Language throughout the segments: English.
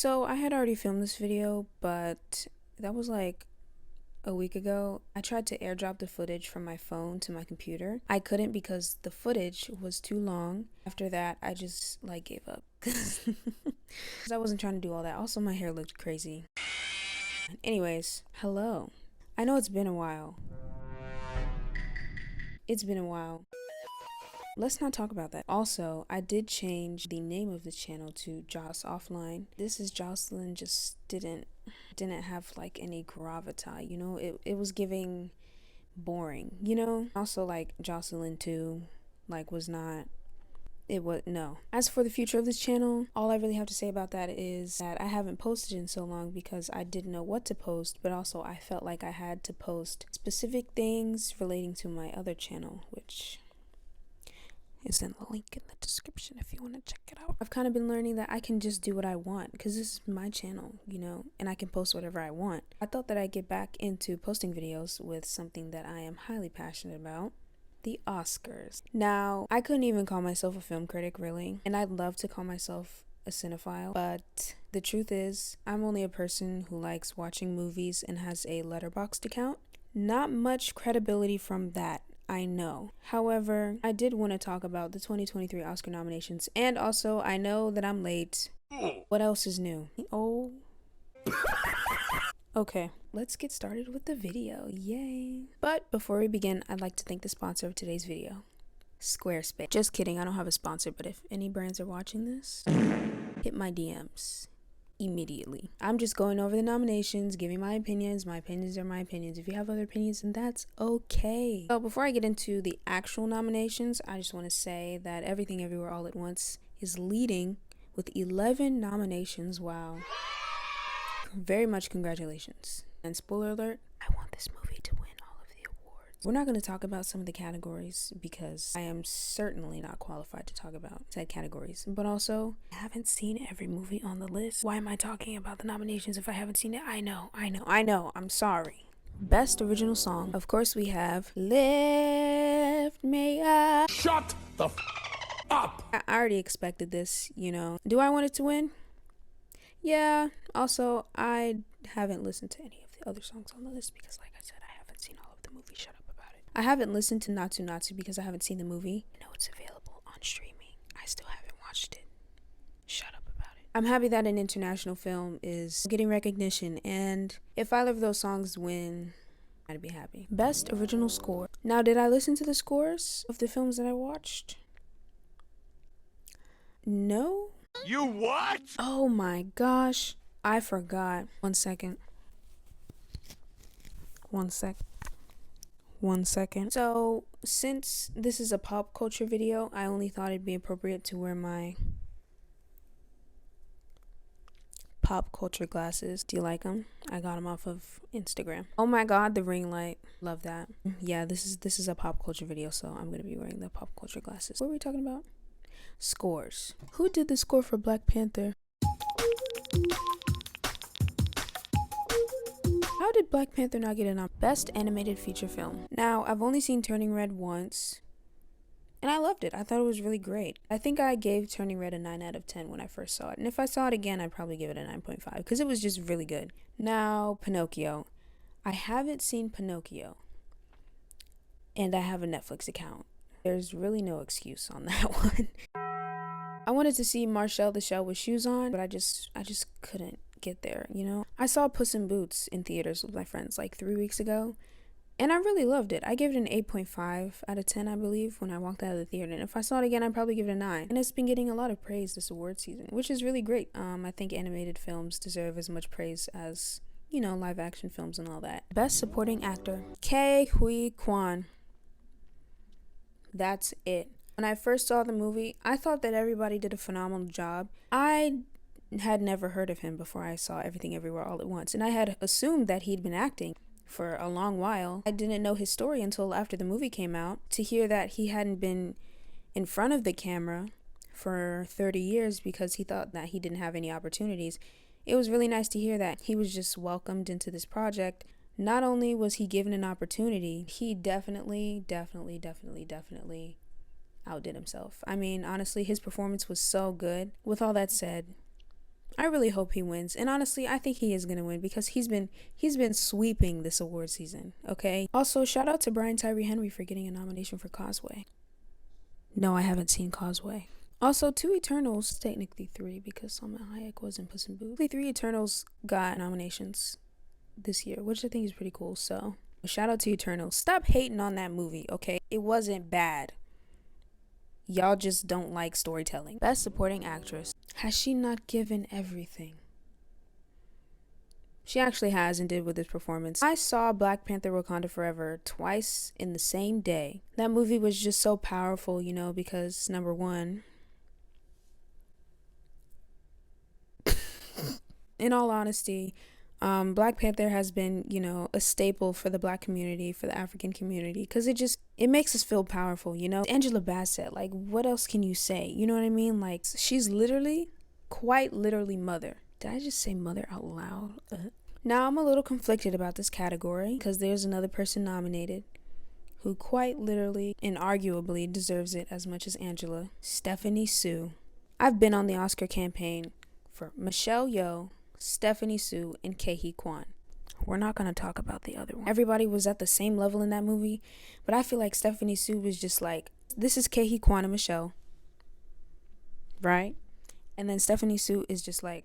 So I had already filmed this video, but that was like a week ago. I tried to airdrop the footage from my phone to my computer. I couldn't because the footage was too long. After that, I just like gave up because I wasn't trying to do all that. Also, my hair looked crazy. Anyways, hello. I know it's been a while. It's been a while. Let's not talk about that. Also, I did change the name of the channel to Joss Offline. This is Jocelyn just didn't have like any gravitas, you know? It was giving boring, you know? Also like Jocelyn 2 like was not no. As for the future of this channel, all I really have to say about that is that I haven't posted in so long because I didn't know what to post, but also I felt like I had to post specific things relating to my other channel, which is in the link in the description if you want to check it out. I've kind of been learning that I can just do what I want because this is my channel, you know, and I can post whatever I want. I thought that I'd get back into posting videos with something that I am highly passionate about: the Oscars. Now, I couldn't even call myself a film critic, really, and I'd love to call myself a cinephile, but the truth is, I'm only a person who likes watching movies and has a Letterboxd account. Not much credibility from that, I know. However, I did want to talk about the 2023 Oscar nominations, and also I know that I'm late. What else is new? Oh. Okay, let's get started with the video. Yay. But before we begin, I'd like to thank the sponsor of today's video, Squarespace. Just kidding, I don't have a sponsor, but if any brands are watching this, hit my DMs immediately. I'm just going over the nominations, giving my opinions. My opinions are my opinions. If you have other opinions, then that's okay. So before I get into the actual nominations, I just want to say that Everything Everywhere All at Once is leading with 11 nominations. Wow. Very much congratulations. And spoiler alert, I want this movie to win all of the awards. We're not going to talk about some of the categories because I am certainly not qualified to talk about said categories. But also, I haven't seen every movie on the list. Why am I talking about the nominations if I haven't seen it? I know. I'm sorry. Best Original Song. Of course, we have Lift Me Up. Shut the up! I already expected this, you know. Do I want it to win? Yeah, also, I haven't listened to any of the other songs on the list because, like I said, I haven't seen all of the movie. Shut up about it. I haven't listened to Natsu Natsu because I haven't seen the movie. I know it's available on streaming. I still haven't watched it. Shut up about it. I'm happy that an international film is getting recognition, and if either of those songs win, I'd be happy. Best Original Score. Now, did I listen to the scores of the films that I watched? No? You what? Oh my gosh, I forgot. One second. So, since this is a pop culture video, I only thought it'd be appropriate to wear my pop culture glasses. Do you like them? I got them off of Instagram. Oh my god, the ring light. Love that. Yeah, this is a pop culture video, so I'm gonna be wearing the pop culture glasses. What were we talking about? Scores. Who did the score for Black Panther? How did Black Panther not get a Best Animated Feature Film? Now, I've only seen Turning Red once, and I loved it. I thought it was really great. I think I gave Turning Red a 9 out of 10 when I first saw it, and if I saw it again, I'd probably give it a 9.5 because it was just really good. Now, Pinocchio. I haven't seen Pinocchio, and I have a Netflix account. There's really no excuse on that one. I wanted to see Marcel the Shell with shoes on, but I just couldn't get there, you know? I saw Puss in Boots in theaters with my friends like 3 weeks ago, and I really loved it. I gave it an 8.5 out of 10, I believe, when I walked out of the theater, and if I saw it again, I'd probably give it a 9. And it's been getting a lot of praise this award season, which is really great. I think animated films deserve as much praise as, you know, live action films and all that. Best Supporting Actor. Ke Huy Quan. That's it. When I first saw the movie, I thought that everybody did a phenomenal job. I had never heard of him before I saw Everything Everywhere All at Once, and I had assumed that he'd been acting for a long while. I didn't know his story until after the movie came out. To hear that he hadn't been in front of the camera for 30 years because he thought that he didn't have any opportunities, it was really nice to hear that he was just welcomed into this project. Not only was he given an opportunity, he definitely outdid himself. I mean, honestly, his performance was so good. With all that said, I really hope he wins. And honestly, I think he is going to win because he's been sweeping this award season, okay? Also, shout out to Brian Tyree Henry for getting a nomination for Causeway. No, I haven't seen Causeway. Also, Two Eternals, technically three because Salma Hayek was in Puss in Boots. Three Eternals got nominations this year, which I think is pretty cool. So, shout out to Eternals. Stop hating on that movie, okay? It wasn't bad. Y'all just don't like storytelling. Best Supporting Actress. Has she not given everything? She actually has and did with this performance. I saw Black Panther Wakanda Forever twice in the same day. That movie was just so powerful, you know, because number one, in all honesty, Black Panther has been, you know, a staple for the Black community, for the African community, because it makes us feel powerful, you know. Angela Bassett, like, what else can you say? You know what I mean? Like, she's quite literally mother. Did I just say mother out loud? Now, I'm a little conflicted about this category because there's another person nominated who quite literally and arguably deserves it as much as Angela. Stephanie Sue. I've been on the Oscar campaign for Michelle Yeoh, Stephanie Sue, and Ke-Huy Quan. We're not going to talk about the other one. Everybody was at the same level in that movie, but I feel like Stephanie Sue was just like, this is Ke-Huy Quan and Michelle, right? And then Stephanie Sue is just like,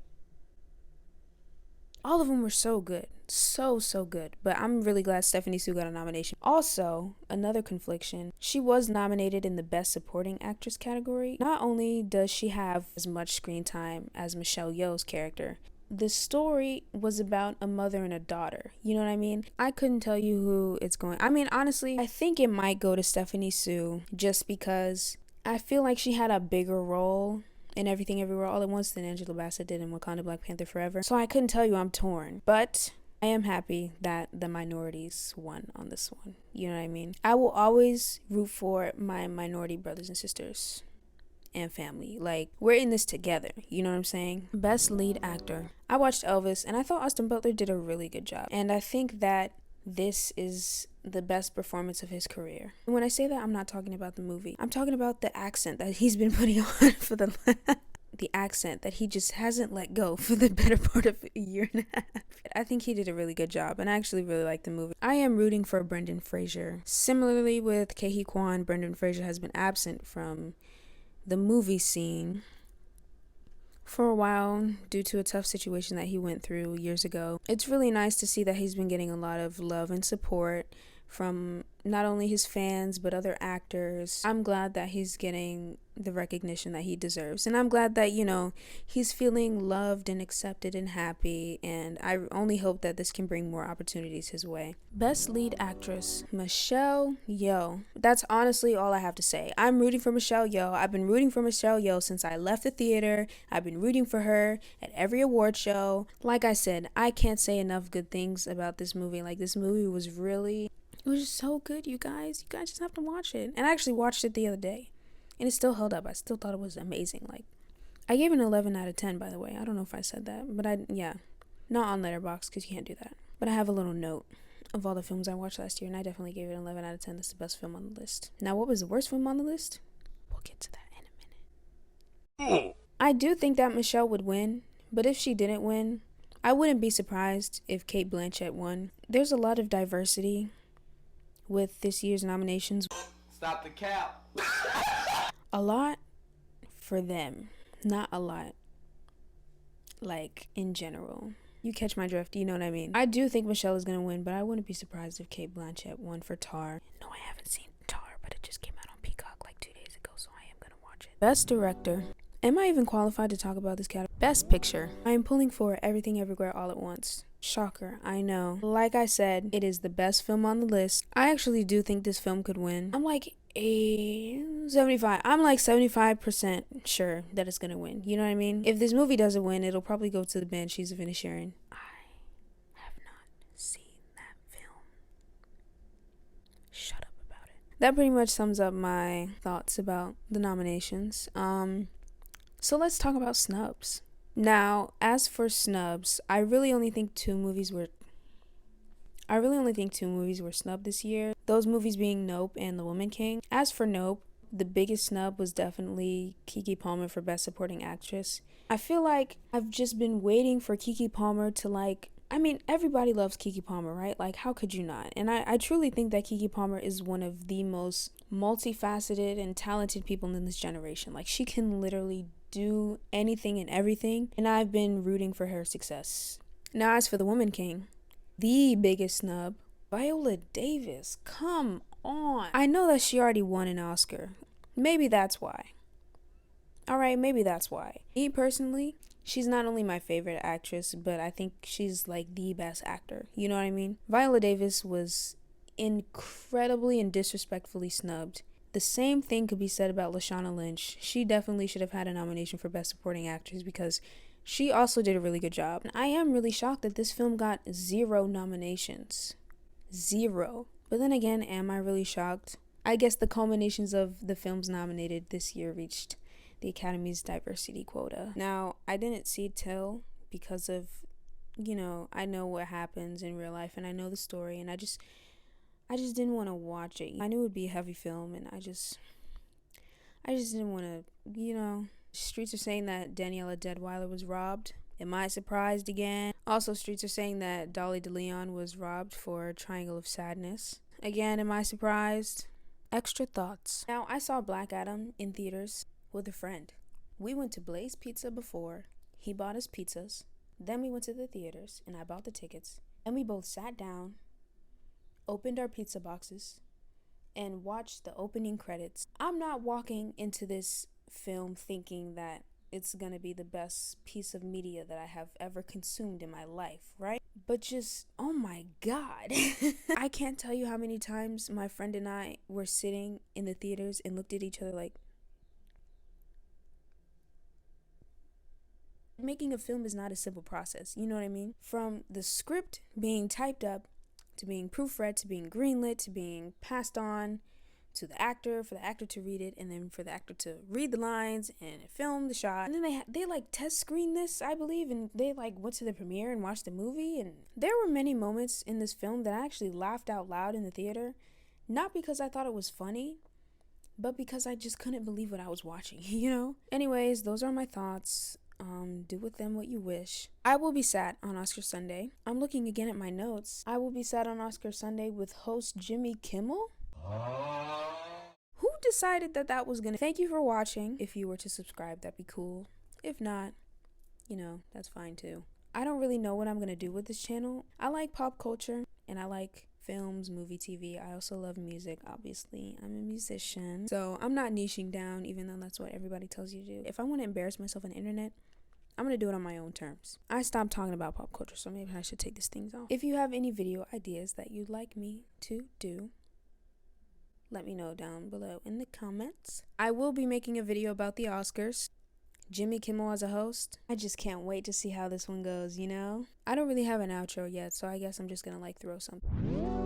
all of them were so good. So good. But I'm really glad Stephanie Sue got a nomination. Also, another confliction, she was nominated in the Best Supporting Actress category. Not only does she have as much screen time as Michelle Yeoh's character, the story was about a mother and a daughter. You know what I mean? I couldn't tell you who it's going. I mean, honestly, I think it might go to Stephanie Sue just because I feel like she had a bigger role in Everything Everywhere All at Once than Angela Bassett did in Wakanda Black Panther Forever. So I couldn't tell you, I'm torn. But I am happy that the minorities won on this one. You know what I mean? I will always root for my minority brothers and sisters and family. Like, we're in this together. You know what I'm saying? Best Lead Actor. I watched Elvis and I thought Austin Butler did a really good job. And I think that this is the best performance of his career. When I say that, I'm not talking about the movie. I'm talking about the accent that he's been putting on for the accent that he just hasn't let go for the better part of a year and a half. I think he did a really good job, and I actually really like the movie. I am rooting for Brendan Fraser. Similarly with Ke-Huy Quan, Brendan Fraser has been absent from the movie scene for a while due to a tough situation that he went through years ago. It's really nice to see that he's been getting a lot of love and support from not only his fans but other actors. I'm glad that he's getting the recognition that he deserves, and I'm glad that, you know, he's feeling loved and accepted and happy, and I only hope that this can bring more opportunities his way. Best Lead Actress, Michelle Yeoh. That's honestly all I have to say. I'm rooting for Michelle Yeoh. I've been rooting for Michelle Yeoh since I left the theater. I've been rooting for her at every award show. Like I said, I can't say enough good things about this movie. Like, this movie was really, it was just so good, you guys. You guys just have to watch it. And I actually watched it the other day, and it still held up. I still thought it was amazing. Like, I gave it an 11 out of 10, by the way. I don't know if I said that, but not on Letterboxd because you can't do that. But I have a little note of all the films I watched last year, and I definitely gave it an 11 out of 10. That's the best film on the list. Now, what was the worst film on the list? We'll get to that in a minute. I do think that Michelle would win, but if she didn't win, I wouldn't be surprised if Cate Blanchett won. There's a lot of diversity with this year's nominations. Stop the cap. A lot for them, not a lot, like, in general. You catch my drift, you know what I mean? I do think Michelle is going to win, but I wouldn't be surprised if Cate Blanchett won for Tar. No, I haven't seen Tar, but it just came out on Peacock like 2 days ago, so I am going to watch it. Best Director. Am I even qualified to talk about this category? Best Picture. I am pulling for Everything Everywhere All at Once. Shocker, I know. Like I said, it is the best film on the list. I actually do think this film could win. I'm like 75. I'm like 75% sure that it's gonna win. You know what I mean? If this movie doesn't win, it'll probably go to the Banshees of Inisherin. I have not seen that film. Shut up about it. That pretty much sums up my thoughts about the nominations. So let's talk about snubs. Now, as for snubs, I really only think two movies were snubbed this year. Those movies being Nope and The Woman King. As for Nope, The biggest snub was definitely Keke Palmer for Best Supporting Actress. I feel like I've just been waiting for Keke Palmer to everybody loves Keke Palmer, right? Like, how could you not? And I truly think that Keke Palmer is one of the most multifaceted and talented people in this generation. Like, she can literally do anything and everything, and I've been rooting for her success. Now, as for the Woman King, the biggest snub, Viola Davis. Come on. I know that she already won an Oscar. Maybe that's why. Alright, maybe that's why. Me personally, she's not only my favorite actress, but I think she's like the best actor. You know what I mean? Viola Davis was incredibly and disrespectfully snubbed. The same thing could be said about Lashana Lynch. She definitely should have had a nomination for Best Supporting Actress because she also did a really good job. And I am really shocked that this film got 0 nominations. 0. But then again, am I really shocked? I guess the culminations of the films nominated this year reached the Academy's diversity quota. Now, I didn't see Till because of, I know what happens in real life and I know the story, and I just didn't want to watch it. I knew it would be a heavy film, and I just didn't want to, Streets are saying that Daniela Deadweiler was robbed. Am I surprised again? Also, Streets are saying that Dolly DeLeon was robbed for Triangle of Sadness. Again, am I surprised? Extra thoughts. Now, I saw Black Adam in theaters with a friend. We went to Blaze Pizza before. He bought us pizzas. Then we went to the theaters, and I bought the tickets. And we both sat down, opened our pizza boxes, and watched the opening credits. I'm not walking into this film thinking that it's gonna be the best piece of media that I have ever consumed in my life, right? But just, oh my god. I can't tell you how many times my friend and I were sitting in the theaters and looked at each other like, making a film is not a simple process, you know what I mean? From the script being typed up, to being proofread, to being greenlit, to being passed on to the actor, for the actor to read it, and then for the actor to read the lines and film the shot. And then they like test screened this, I believe, and they like went to the premiere and watched the movie. And there were many moments in this film that I actually laughed out loud in the theater, not because I thought it was funny, but because I just couldn't believe what I was watching, Anyways, those are my thoughts. Do with them what you wish. I will be sad on Oscar Sunday. I'm looking again at my notes. I will be sad on Oscar Sunday with host Jimmy Kimmel. Who decided that was gonna... Thank you for watching. If you were to subscribe, that'd be cool. If not, that's fine too. I don't really know what I'm gonna do with this channel. I like pop culture, and I like films, movie, TV. I also love music, obviously. I'm a musician. So I'm not niching down, even though that's what everybody tells you to do. If I want to embarrass myself on the internet, I'm going to do it on my own terms. I stopped talking about pop culture, so maybe I should take these things off. If you have any video ideas that you'd like me to do, let me know down below in the comments. I will be making a video about the Oscars. Jimmy Kimmel as a host. I just can't wait to see how this one goes, I don't really have an outro yet, so I guess I'm just gonna throw something.